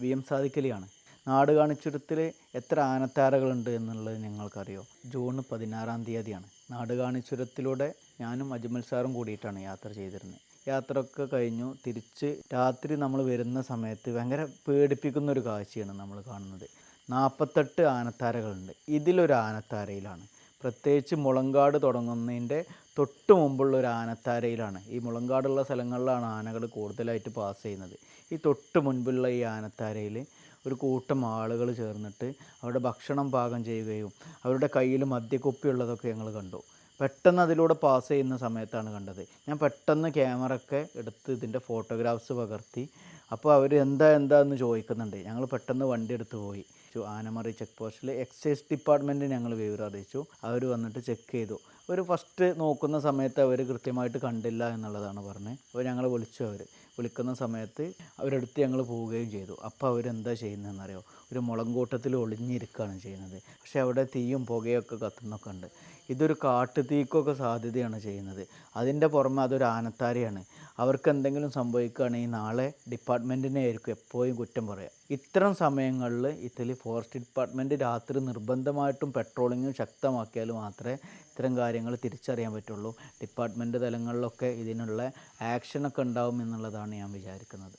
VM സാദിഖലിയാണ്. നാടുകാണിച്ചുരത്തിൽ എത്ര ആനത്താരകളുണ്ട് എന്നുള്ളത് നിങ്ങൾക്കറിയോ? ജൂൺ 16-ാം തീയതിയാണ്. നാടുകാണിച്ചുരത്തിലൂടെ ഞാനും അജ്മൽ സാറും കൂടിയിട്ടാണ് യാത്ര ചെയ്തിരുന്നത്. യാത്രയൊക്കെ കഴിഞ്ഞു തിരിച്ച് രാത്രി നമ്മൾ വരുന്ന സമയത്ത് ഭയങ്കര പേടിപ്പിക്കുന്ന ഒരു കാഴ്ചയാണ് നമ്മൾ കാണുന്നത്. 48 ആനത്താരകളുണ്ട്. ഇതിലൊരു ആനത്താരയിലാണ്, പ്രത്യേകിച്ച് മുളങ്കാട് തുടങ്ങുന്നതിൻ്റെ തൊട്ട് മുമ്പുള്ള ഒരു ആനത്താരയിലാണ്. ഈ മുളങ്കാടുള്ള സ്ഥലങ്ങളിലാണ് ആനകൾ കൂടുതലായിട്ട് പാസ് ചെയ്യുന്നത്. ഈ തൊട്ട് മുൻപുള്ള ഈ ആനത്താരയിൽ ഒരു കൂട്ടം ആളുകൾ ചേർന്നിട്ട് അവിടെ ഭക്ഷണം പാകം ചെയ്യുകയും അവരുടെ കയ്യിൽ മദ്യക്കുപ്പിയുള്ളതൊക്കെ ഞങ്ങൾ കണ്ടു. പെട്ടെന്ന് അതിലൂടെ പാസ് ചെയ്യുന്ന സമയത്താണ് കണ്ടത്. ഞാൻ പെട്ടെന്ന് ക്യാമറ ഒക്കെ എടുത്ത് ഇതിൻ്റെ ഫോട്ടോഗ്രാഫ്സ് പകർത്തി. അപ്പോൾ അവർ എന്താന്ന് ചോദിക്കുന്നുണ്ട്. ഞങ്ങൾ പെട്ടെന്ന് വണ്ടി എടുത്ത് പോയി. ആനമറി ചെക്ക് പോസ്റ്റിൽ എക്സൈസ് ഡിപ്പാർട്ട്മെൻറ്റിന് ഞങ്ങൾ വിവരം അറിയിച്ചു. അവർ വന്നിട്ട് ചെക്ക് ചെയ്തു. ഒരു ഫസ്റ്റ് നോക്കുന്ന സമയത്ത് അവർ കൃത്യമായിട്ട് കണ്ടില്ല എന്നുള്ളതാണ് പറഞ്ഞത്. അപ്പോൾ ഞങ്ങൾ വിളിക്കുന്ന സമയത്ത് അവരെടുത്ത് ഞങ്ങൾ പോവുകയും ചെയ്തു. അപ്പോൾ അവരെന്താ ചെയ്യുന്നതെന്നറിയോ? ഒരു മുളങ്കൂട്ടത്തിൽ ഒളിഞ്ഞിരിക്കുകയാണ് ചെയ്യുന്നത്. പക്ഷേ അവിടെ തീയും പുകയൊക്കെ കത്തുന്നൊക്കെ ഉണ്ട്. ഇതൊരു കാട്ടുതീക്കൊക്കെ സാധ്യതയാണ് ചെയ്യുന്നത്. അതിൻ്റെ പുറമെ അതൊരു ആനത്താരയാണ്. അവർക്ക് എന്തെങ്കിലും സംഭവിക്കുകയാണെങ്കിൽ നാളെ ഡിപ്പാർട്ട്മെൻറ്റിനെ ആയിരിക്കും എപ്പോഴും കുറ്റം പറയുക. ഇത്തരം സമയങ്ങളിൽ ഇതിൽ ഫോറസ്റ്റ് ഡിപ്പാർട്ട്മെൻറ്റ് രാത്രി നിർബന്ധമായിട്ടും പെട്രോളിങ്ങും ശക്തമാക്കിയാൽ മാത്രമേ ഇത്തരം കാര്യങ്ങൾ തിരിച്ചറിയാൻ പറ്റുള്ളൂ. ഡിപ്പാർട്ട്മെൻറ്റ് തലങ്ങളിലൊക്കെ ഇതിനുള്ള ആക്ഷനൊക്കെ ഉണ്ടാവും എന്നുള്ളതാണ് ഞാൻ വിചാരിക്കുന്നത്.